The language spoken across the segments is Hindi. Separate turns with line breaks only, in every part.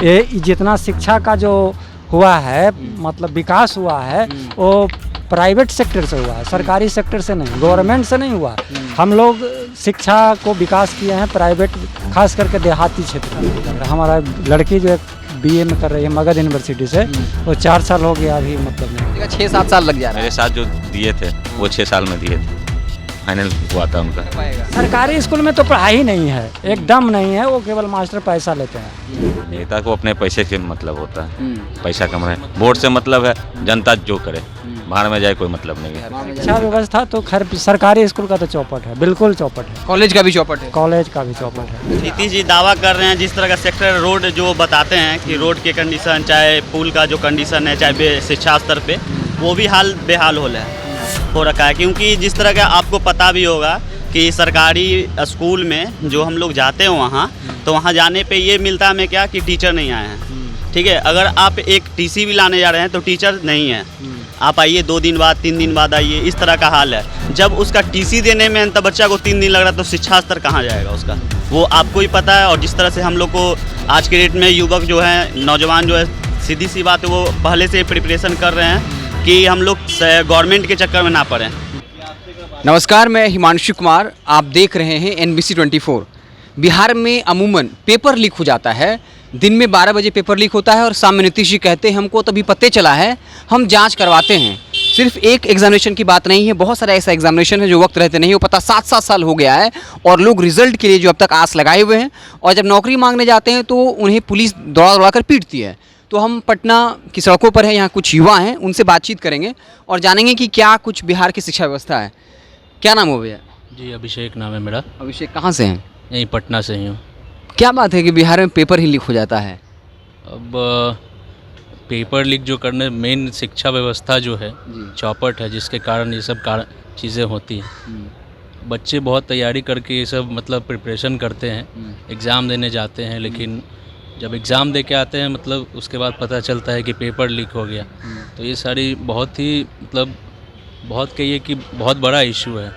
ये जितना शिक्षा का जो हुआ है, मतलब विकास हुआ है, वो प्राइवेट सेक्टर से हुआ है, सरकारी सेक्टर से नहीं, गवर्नमेंट से नहीं हुआ। हम लोग शिक्षा को विकास किए हैं प्राइवेट, खास करके देहाती क्षेत्र में। हमारा लड़की जो बीए में कर रही है मगध यूनिवर्सिटी से, वो 4 साल हो गया अभी, मतलब नहीं
6-7 साल लग जा रहा है।
मेरे साथ जो दिए थे वो 6 साल में दिए थे, फाइनल हुआ था उनका।
सरकारी स्कूल में तो पढ़ाई नहीं है, एकदम नहीं है, वो केवल मास्टर पैसा लेते हैं।
नेता को अपने पैसे के मतलब होता है, पैसा कमाए। वोट से मतलब है, जनता जो करे, बाहर में जाए कोई मतलब नहीं है।
शिक्षा व्यवस्था तो खैर सरकारी स्कूल का तो चौपट है, बिल्कुल चौपट है।
कॉलेज का भी चौपट है।
कॉलेज का भी चौपट है।
नीतीश जी दावा कर रहे हैं जिस तरह का सेक्टर रोड जो बताते हैं कि रोड के कंडीशन, चाहे पुल का जो कंडीशन है, चाहे शिक्षा स्तर पे, वो भी हाल बेहाल हो रखा है। क्योंकि जिस तरह का आपको पता भी होगा कि सरकारी स्कूल में जो हम लोग जाते हैं वहाँ, तो वहाँ जाने पे ये मिलता है हमें क्या कि टीचर नहीं आए हैं। ठीक है, अगर आप एक टीसी भी लाने जा रहे हैं तो टीचर नहीं है, आप आइए 2 दिन बाद 3 दिन बाद आइए, इस तरह का हाल है। जब उसका टीसी देने में अंत बच्चा को 3 दिन लग रहा है तो शिक्षा स्तर कहाँ जाएगा उसका, वो आपको ही पता है। और जिस तरह से हम लोग को आज के डेट में युवक जो है, नौजवान जो है, सीधी सी बात है, वो पहले से प्रिपरेशन कर रहे हैं कि हम लोग गवर्नमेंट के चक्कर में ना पड़ें।
नमस्कार, मैं हिमांशु कुमार, आप देख रहे हैं NBC 24। बिहार में अमूमन पेपर लीक हो जाता है। दिन में 12 बजे पेपर लीक होता है और शाम में नीतीश जी कहते हैं हमको तभी पते चला है, हम जांच करवाते हैं। सिर्फ एक एग्जामिनेशन की बात नहीं है, बहुत सारा ऐसा एग्जामिनेशन है जो वक्त रहते नहीं हो पता। 7-7 साल हो गया है और लोग रिजल्ट के लिए जो अब तक आस लगाए हुए हैं, और जब नौकरी मांगने जाते हैं तो उन्हें पुलिस दौड़ा कर पीटती है। तो हम पटना की सड़कों पर हैं, यहाँ कुछ युवा हैं, उनसे बातचीत करेंगे और जानेंगे कि क्या कुछ बिहार की शिक्षा व्यवस्था है। क्या नाम हो भैया?
जी अभिषेक नाम है मेरा।
अभिषेक कहाँ से हैं?
यहीं पटना से ही हूँ।
क्या बात है कि बिहार में पेपर ही लीक हो जाता है?
अब पेपर लीक जो करने, मेन शिक्षा व्यवस्था जो है चौपट है, जिसके कारण ये सब चीज़ें होती हैं। बच्चे बहुत तैयारी करके ये सब मतलब प्रिपरेशन करते हैं, एग्ज़ाम देने जाते हैं, लेकिन जब एग्ज़ाम दे के आते हैं मतलब उसके बाद पता चलता है कि पेपर लीक हो गया। तो ये सारी बहुत ही मतलब बहुत कहिए कि बहुत बड़ा इशू है,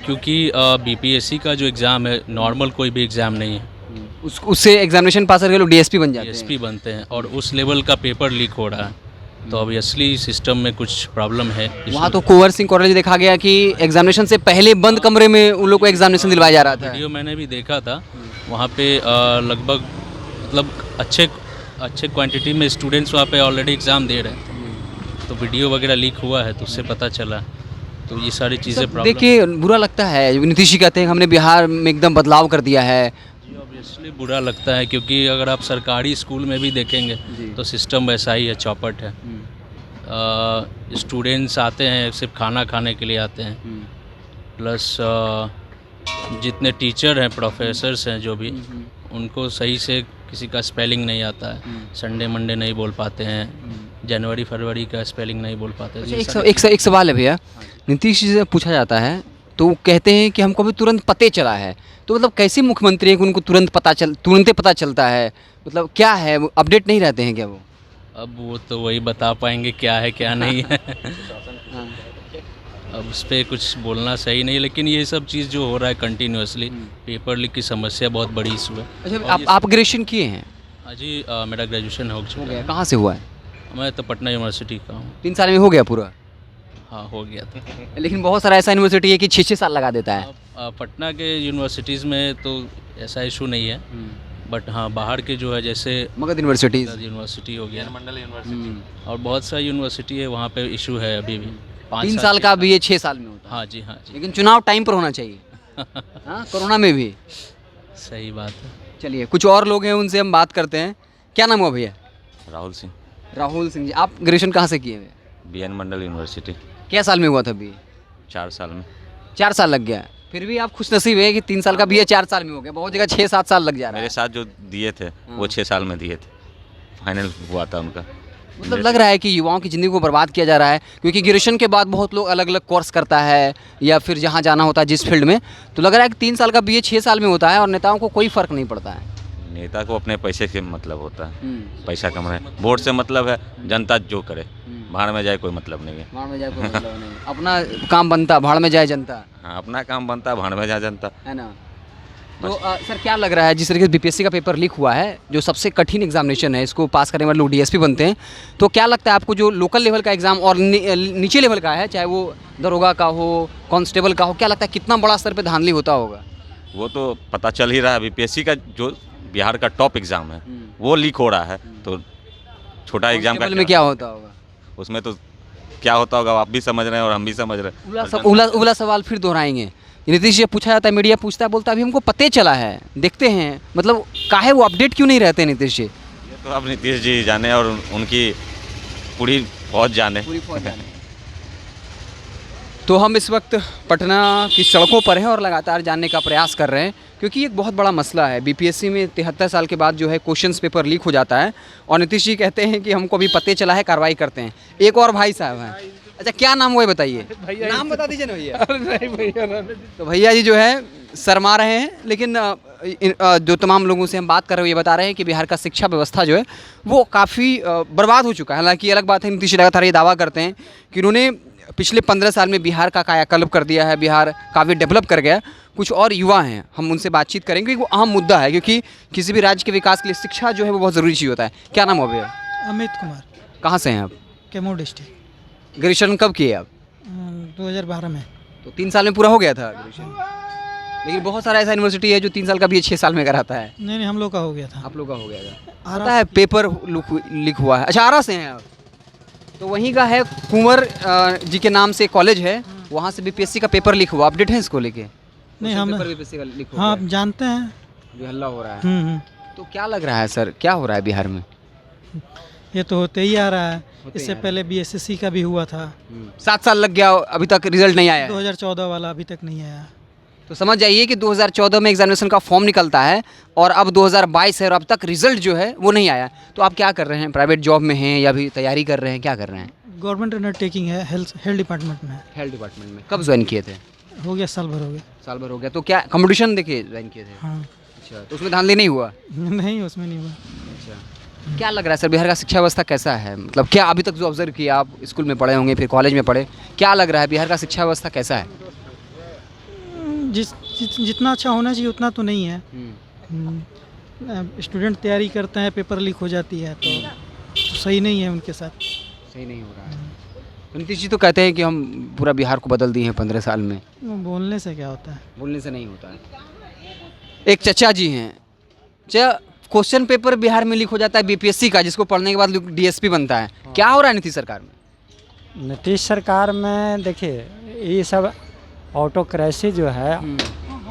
क्योंकि BPSC का जो एग्ज़ाम है नॉर्मल कोई भी एग्ज़ाम नहीं है।
उससे एग्जामिनेशन पास करके लोग DSP बन जाते हैं।
DSP बनते हैं और उस लेवल का पेपर लीक हो रहा है, तो ऑब्वियसली सिस्टम में कुछ प्रॉब्लम है।
वहाँ तो कुंवर सिंह कॉलेज देखा गया कि एग्जामिनेशन से पहले बंद कमरे में उन लोग को एग्जामिनेशन दिलवाया जा रहा था।
वीडियो मैंने भी देखा था, वहाँ पे लगभग मतलब अच्छे क्वांटिटी में स्टूडेंट्स वहाँ पे ऑलरेडी एग्ज़ाम दे रहे हैं, तो वीडियो वगैरह लीक हुआ है तो उससे पता चला। तो ये सारी चीज़ें प्रॉब्लम
देखिए बुरा लगता है। नीतीश जी कहते हैं हमने बिहार में एकदम बदलाव कर दिया है।
ऑब्वियसली बुरा लगता है, क्योंकि अगर आप सरकारी स्कूल में भी देखेंगे तो सिस्टम वैसा ही है, चौपट है। स्टूडेंट्स आते हैं सिर्फ खाना खाने के लिए आते हैं, प्लस जितने टीचर हैं, प्रोफेसर्स हैं जो भी, उनको सही से किसी का स्पेलिंग नहीं आता है, संडे मंडे नहीं बोल पाते हैं, जनवरी फरवरी का स्पेलिंग नहीं बोल पाते हैं।
एक सवाल है भैया, नीतीश जी से पूछा जाता है तो वो कहते हैं कि हमको भी तुरंत पते चला है। तो मतलब कैसे मुख्यमंत्री हैं कि उनको तुरंत पता चलता है? मतलब क्या है, वो अपडेट नहीं रहते हैं क्या वो?
अब वो तो वही बता पाएंगे क्या है क्या नहीं है। अब उस पर कुछ बोलना सही नहीं, लेकिन ये सब चीज़ जो हो रहा है कंटिन्यूसली, पेपर लीक की समस्या बहुत बड़ी इशू है।
अच्छा, आप ग्रेजुएशन किए हैं?
हाँ जी, मेरा ग्रेजुएशन हो चुका है।
कहाँ से हुआ है?
मैं तो पटना यूनिवर्सिटी का हूँ।
3 साल में हो गया पूरा?
हाँ, हो गया था।
लेकिन बहुत सारा ऐसा यूनिवर्सिटी है कि 6-6 साल लगा देता है।
पटना के यूनिवर्सिटीज़ में तो ऐसा इशू नहीं है, बट हाँ बाहर के जो है, जैसे
मगध यूनिवर्सिटी
हो गया, मंडल यूनिवर्सिटी, और बहुत सारी यूनिवर्सिटी है, वहाँ पे इशू है अभी भी।
3 साल का भी ये 6 साल में होता है।
हाँ जी, हाँ जी।
लेकिन चुनाव टाइम पर होना चाहिए। हाँ, कोरोना में भी।
सही बात है।
चलिए कुछ और लोग हैं, उनसे हम बात करते हैं। क्या नाम हुआ भैया?
राहुल सिंह।
राहुल सिंह जी, आप ग्रेजुएशन कहाँ से किए हुए?
BN मंडल यूनिवर्सिटी।
क्या साल में हुआ था BA?
4 साल में।
4 साल लग गया। फिर भी आप खुश नसीब है कि 3 साल का BA 4 साल में हो गया। बहुत जगह 6-7 साल लग जा रहा है।
मेरे साथ जो दिए थे वो 6 साल में दिए थे, फाइनल हुआ था उनका।
मतलब लग रहा है कि युवाओं की ज़िंदगी को बर्बाद किया जा रहा है, क्योंकि ग्रेजुएशन के बाद बहुत लोग अलग अलग कोर्स करता है या फिर जहाँ जाना होता है जिस फील्ड में, तो लग रहा है कि 3 साल का BA 6 साल में होता है और नेताओं को कोई फ़र्क नहीं पड़ता है।
नेता को अपने पैसे के मतलब होता है, पैसा कमाए। वोट से मतलब है, जनता जो करे, बाहर में जाए कोई मतलब नहीं है।
बाहर में जाए कोई मतलब नहीं, अपना काम बनता, भाड़ में जाए जनता।
हाँ, अपना काम बनता, भाड़ में जाए जनता,
है ना? तो सर क्या लग रहा है जिस तरीके से बीपीएससी का पेपर लीक हुआ है, जो सबसे कठिन एग्जामिनेशन है, इसको पास करने वाले लोग डीएसपी बनते हैं, तो क्या लगता है आपको जो लोकल लेवल का एग्ज़ाम और नीचे लेवल का है, चाहे वो दरोगा का हो, कांस्टेबल का हो, क्या लगता है कितना बड़ा स्तर पे धांधली होता होगा?
वो तो पता चल ही रहा है। बीपीएससी का जो बिहार का टॉप एग्ज़ाम है वो लीक हो रहा है, तो छोटा एग्ज़ाम का
कांस्टेबल में क्या होता होगा?
उसमें तो क्या होता होगा आप भी समझ रहे हैं और हम भी समझ रहे हैं।
उला सवाल फिर दोहराएंगे। नीतीश जी पूछा जाता है, मीडिया पूछता है, बोलता है अभी हमको पते चला है, देखते हैं, मतलब काहे वो अपडेट क्यों नहीं रहते नीतीश जी?
ये तो अब नीतीश जी जाने और उनकी पूरी फौज जाने।
तो हम इस वक्त पटना की सड़कों पर हैं और लगातार जानने का प्रयास कर रहे हैं, क्योंकि एक बहुत बड़ा मसला है। बीपीएससी में 73 साल के बाद जो है क्वेश्चंस पेपर लीक हो जाता है और नीतीश जी कहते हैं कि हमको अभी पते चला है, कार्रवाई करते हैं। एक और भाई साहब हैं, अच्छा क्या नाम हुआ है बताइए? नाम बता दीजिए ना भैया। नहीं भैया, तो भैया जी जो है शर्मा रहे हैं, लेकिन जो तमाम लोगों से हम बात कर रहे हैं ये बता रहे हैं कि बिहार का शिक्षा व्यवस्था जो है वो काफ़ी बर्बाद हो चुका है। हालांकि अलग बात है, नीतीश जी लगातार ये दावा करते हैं कि उन्होंने पिछले 15 साल में बिहार का कायाकल्प कर दिया है, बिहार काफ़ी डेवलप कर गया। कुछ और युवा हैं, हम उनसे बातचीत करेंगे, क्योंकि वो अहम मुद्दा है, क्योंकि किसी भी राज्य के विकास के लिए शिक्षा जो है वो बहुत ज़रूरी चीज़ होता है। क्या नाम हो भैया?
अमित कुमार,
कहाँ से हैं आप?
कैमूर डिस्ट्रिक्ट।
ग्रेजुएशन कब किए आप?
2012 में।
तो 3 साल में पूरा हो गया था ग्रेजुएशन? लेकिन बहुत सारा ऐसा यूनिवर्सिटी है जो 3 साल का भी 6 साल में कराता है।
नहीं, हम लोग का हो गया था।
आप लोग का हो गया था? आता है पेपर लीक हुआ है। अच्छा, आरा से हैं आप? तो वहीं का है, कुंवर जी के नाम से कॉलेज है, वहाँ से बीपीएससी का पेपर लीक हुआ। अपडेट है इसको लेके?
नहीं, हम
पेपर बीपीएससी का लीक हो
हाँ
गया।
जानते हैं।
जो हल्ला हो रहा है, तो क्या लग रहा है सर, क्या हो रहा है बिहार में?
ये तो होते ही आ रहा है। इससे पहले बीएसएससी का भी हुआ था।
7 साल लग गया, अभी तक रिजल्ट नहीं आया है।
2014 वाला अभी तक नहीं आया।
तो समझ जाइए कि 2014 में एग्जामिनेशन का फॉर्म निकलता है और अब 2022 है और अब तक रिजल्ट जो है वो नहीं आया। तो आप क्या कर रहे हैं? प्राइवेट जॉब में हैं या अभी तैयारी कर रहे हैं, क्या कर रहे हैं?
गवर्नमेंट अंडरटेकिंग है, हेल्थ डिपार्टमेंट में।
हेल्थ डिपार्टमेंट में। कब ज्वाइन किए थे?
हो गया, साल भर हो गया।
साल भर हो गया। तो क्या कंपटीशन देके ज्वाइन किए थे?
हाँ।
अच्छा, तो उसमें धांधली नहीं हुआ?
नहीं, उसमें नहीं हुआ।
अच्छा, क्या लग रहा है सर बिहार का शिक्षा व्यवस्था कैसा है? मतलब क्या अभी तक जो ऑब्जर्व किया, आप स्कूल में पढ़े होंगे, फिर कॉलेज में पढ़े, क्या लग रहा है बिहार का शिक्षा व्यवस्था कैसा है?
जितना अच्छा होना चाहिए उतना तो नहीं है। स्टूडेंट तैयारी करते हैं, पेपर लीक हो जाती है, तो सही नहीं है उनके साथ।
सही नहीं हो रहा है। तो नीतीश जी तो कहते हैं कि हम पूरा बिहार को बदल दिए हैं 15 साल में।
बोलने से क्या होता है?
बोलने से नहीं होता है। एक चचा जी हैं, क्वेश्चन पेपर बिहार में लीक हो जाता है बीपीएससी का, जिसको पढ़ने के बाद डीएसपी बनता है। क्या हो रहा है नीतीश सरकार में?
नीतीश सरकार में देखिए, ये सब ऑटोक्रेसी जो है,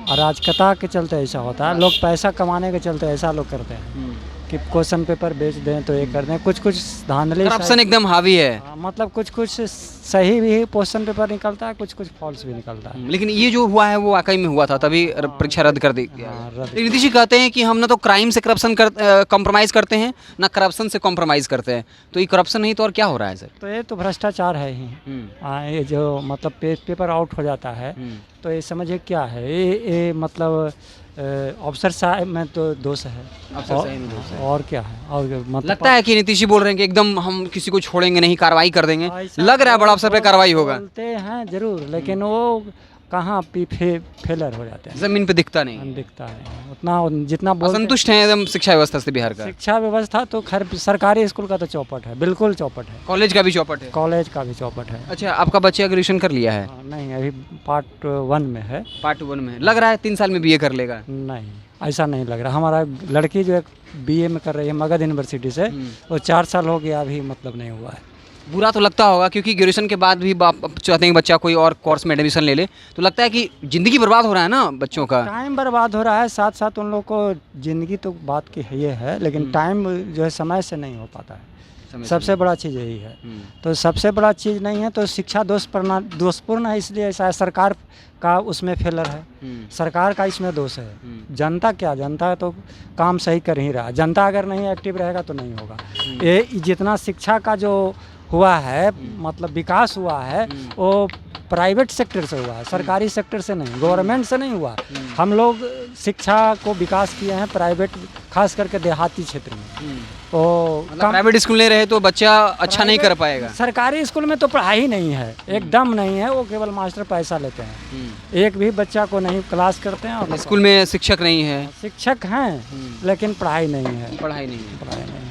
अराजकता के चलते ऐसा होता है। लोग पैसा कमाने के चलते ऐसा लोग करते हैं कि क्वेश्चन पेपर बेच दें तो ये कर दें। कुछ धांधली,
करप्शन एकदम हावी है।
मतलब कुछ सही भी क्वेश्चन पेपर निकलता है, कुछ फॉल्स भी निकलता है।
लेकिन ये जो हुआ है वो वाकई में हुआ था, तभी परीक्षा रद्द कर दी गई। लेकिन नीतीश जी कहते हैं कि हम ना तो क्राइम से करप्शन कॉम्प्रोमाइज़ करते हैं, ना करप्शन से कॉम्प्रोमाइज़ करते हैं। तो ये करप्शन नहीं तो और क्या हो रहा है सर?
तो ये तो भ्रष्टाचार है ही। ये जो मतलब पेपर आउट हो जाता है, तो ये समझिए क्या है, ये मतलब अफसर साहब में तो दोष है। और क्या है? और मतलब
लगता है कि नीतीश जी बोल रहे हैं कि एकदम हम किसी को छोड़ेंगे नहीं, कार्रवाई कर देंगे। लग रहा है बड़ा अफसर पे कार्रवाई होगा।
बोलते हैं जरूर, लेकिन वो कहाँ फेलर हो जाते हैं,
जमीन पे दिखता नहीं।
दिखता है उतना जितना
असंतुष्ट हैं एकदम शिक्षा व्यवस्था से बिहार का।
शिक्षा व्यवस्था तो खैर सरकारी स्कूल का तो चौपट है, बिल्कुल चौपट है।
कॉलेज का भी चौपट है?
कॉलेज का भी चौपट है।
अच्छा, आपका बच्चा ग्रेजुएशन कर लिया है?
नहीं, अभी पार्ट 1 में है।
पार्ट 1 में लग रहा है 3 साल में बीए कर लेगा?
नहीं, ऐसा नहीं लग रहा। हमारा लड़की जो है बीए में कर रही है मगध यूनिवर्सिटी से, वो 4 साल हो गया, अभी मतलब नहीं हुआ है।
बुरा तो लगता होगा, क्योंकि ग्रेजुएशन के बाद भी बाप चाहते हैं कि बच्चा कोई और कोर्स में एडमिशन ले ले, तो लगता है कि ज़िंदगी बर्बाद हो रहा है ना बच्चों का।
टाइम बर्बाद हो रहा है, साथ साथ उन लोग को ज़िंदगी तो बात की है, ये है, लेकिन टाइम जो है समय से नहीं हो पाता है। सबसे बड़ा चीज़ यही है। तो सबसे बड़ा चीज़ नहीं है तो शिक्षा दोषपूर्ण है, इसलिए ऐसा है। सरकार का उसमें फेलर है, सरकार का इसमें दोष है। जनता क्या, जनता तो काम सही कर ही रहा है। जनता अगर नहीं एक्टिव रहेगा तो नहीं होगा। ये जितना शिक्षा का जो हुआ है, मतलब विकास हुआ है, वो प्राइवेट सेक्टर से हुआ है, सरकारी सेक्टर से नहीं, गवर्नमेंट से नहीं हुआ। हम लोग शिक्षा को विकास किए हैं प्राइवेट खास करके देहाती क्षेत्र में। तो
मतलब प्राइवेट स्कूल नहीं रहे तो बच्चा अच्छा नहीं कर पाएगा।
सरकारी स्कूल में तो पढ़ाई नहीं है, एकदम नहीं है, वो केवल मास्टर पैसा लेते हैं, एक भी बच्चा को नहीं क्लास करते हैं। और
स्कूल में शिक्षक नहीं है,
शिक्षक हैं लेकिन पढ़ाई नहीं है,
पढ़ाई नहीं है।
पढ़ाई नहीं है।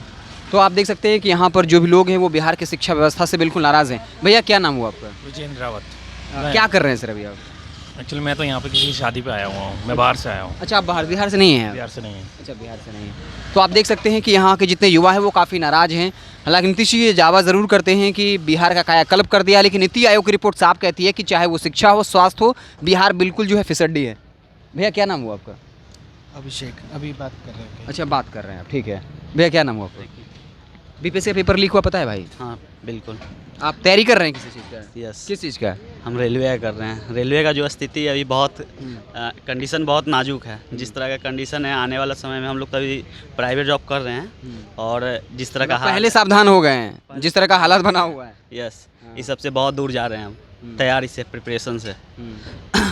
तो आप देख सकते हैं कि यहाँ पर जो भी लोग हैं वो बिहार की शिक्षा व्यवस्था से बिल्कुल नाराज़ हैं। भैया क्या नाम हुआ आपका?
विजेंद्र रावत।
क्या कर रहे हैं सर अभी आप?
एक्चुअली मैं तो यहाँ पे किसी शादी पे आया हुआ हूँ, मैं बाहर से आया हूँ।
अच्छा, आप बिहार से नहीं हैं?
बिहार से नहीं है।
अच्छा, बिहार से नहीं है। तो आप देख सकते हैं कि यहाँ के जितने युवा हैं वो काफ़ी नाराज़ हैं। हालांकि नीतीश जी ये दावा ज़रूर करते हैं कि बिहार का कायाकल्प कर दिया, लेकिन नीति आयोग की रिपोर्ट साफ कहती है कि चाहे वो शिक्षा हो, स्वास्थ्य हो, बिहार बिल्कुल जो है फिसड्डी है। भैया क्या नाम हुआ आपका?
अभिषेक, अभी बात कर रहे हैं।
अच्छा, बात कर रहे हैं आप, ठीक है। भैया क्या नाम हुआ आपका? बीपीएससी का पेपर लीक हुआ, पता है भाई?
हाँ बिल्कुल।
आप तैयारी कर रहे हैं किसी चीज़ का?
यस,
किस चीज़ का?
हम रेलवे का कर रहे हैं। रेलवे का जो स्थिति है अभी बहुत कंडीशन बहुत नाजुक है। जिस तरह का कंडीशन है, आने वाला समय में हम लोग कभी प्राइवेट जॉब कर रहे हैं और जिस तरह का
पहले सावधान हो गए हैं, जिस तरह का हालात बना हुआ है।
यस, इस सबसे बहुत दूर जा रहे हैं हम तैयारी से, प्रिपरेशन से।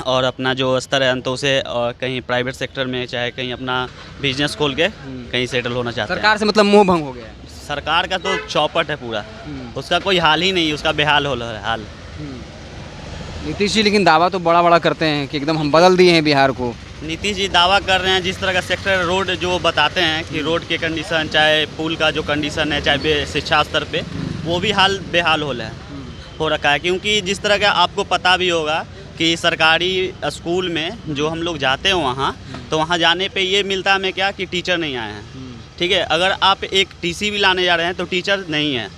और अपना जो स्तर है तो उसे और कहीं प्राइवेट सेक्टर में चाहे कहीं अपना बिजनेस खोल के कहीं सेटल होना चाहते हैं।
सरकार से मतलब मोह भंग हो गया है।
सरकार का तो चौपट है पूरा, उसका कोई हाल ही नहीं, उसका बेहाल हो रहा है हाल।
नीतीश जी लेकिन दावा तो बड़ा बड़ा करते हैं कि एकदम हम बदल दिए हैं बिहार को।
नीतीश जी दावा कर रहे हैं, जिस तरह का सेक्टर रोड जो बताते हैं कि रोड के कंडीशन, चाहे पुल का जो कंडीशन है, चाहे शिक्षा स्तर पे, वो भी हाल बेहाल हो रखा है। क्योंकि जिस तरह का आपको पता भी होगा कि सरकारी स्कूल में जो हम लोग जाते हैं वहाँ, तो वहाँ जाने पे ये मिलता है हमें क्या कि टीचर नहीं आए हैं। ठीक है, अगर आप एक टीसी भी लाने जा रहे हैं तो टीचर नहीं है,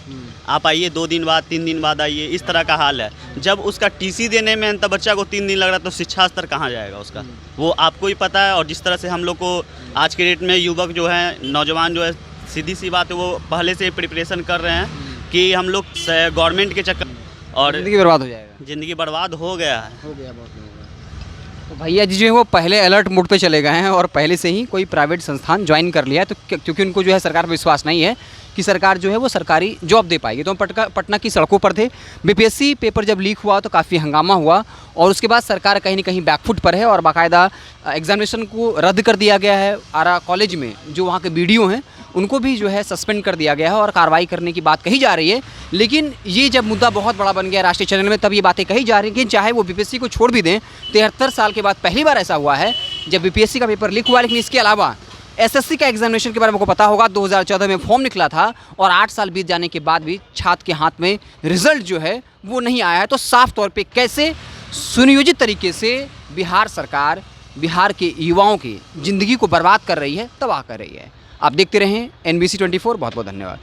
आप आइए 2 दिन बाद 3 दिन बाद आइए, इस तरह का हाल है। जब उसका टीसी देने में अंत बच्चा को 3 दिन लग रहा है तो शिक्षा स्तर कहाँ जाएगा उसका, वो आपको ही पता है। और जिस तरह से हम लोग को आज के डेट में युवक जो है, नौजवान जो है, सीधी सी बात है, वो पहले से प्रिपरेशन कर रहे हैं कि हम लोग गवर्नमेंट के चक्कर और
ज़िंदगी बर्बाद हो जाएगा।
ज़िंदगी बर्बाद हो गया है।
बहुत हो गया। तो भैया जी जो है वो पहले अलर्ट मोड पे चले गए हैं और पहले से ही कोई प्राइवेट संस्थान ज्वाइन कर लिया है, तो क्योंकि उनको जो है सरकार पर विश्वास नहीं है कि सरकार जो है वो सरकारी जॉब दे पाएगी। तो हम पटना की सड़कों पर थे। बीपीएससी पेपर जब लीक हुआ तो काफ़ी हंगामा हुआ और उसके बाद सरकार कहीं ना कहीं बैकफुट पर है और बाकायदा एग्जामिनेशन को रद्द कर दिया गया है। आरा कॉलेज में जो वहाँ के बीडीओ हैं उनको भी जो है सस्पेंड कर दिया गया है और कार्रवाई करने की बात कही जा रही है। लेकिन ये जब मुद्दा बहुत बड़ा बन गया राष्ट्रीय चैनल में, तब ये बातें कही जा रही हैं कि चाहे वो बीपीएससी को छोड़ भी दें, 73 साल के बाद पहली बार ऐसा हुआ है जब बीपीएससी का पेपर लीक हुआ। लेकिन इसके अलावा एसएससी का एग्जामिनेशन के बारे में आपको पता होगा, 2014 में फॉर्म निकला था और 8 साल बीत जाने के बाद भी छात्र के हाथ में रिजल्ट जो है वो नहीं आया है। तो साफ तौर पे कैसे सुनियोजित तरीके से बिहार सरकार बिहार के युवाओं की ज़िंदगी को बर्बाद कर रही है, तबाह कर रही है। आप देखते रहें NBC 24। बहुत बहुत धन्यवाद।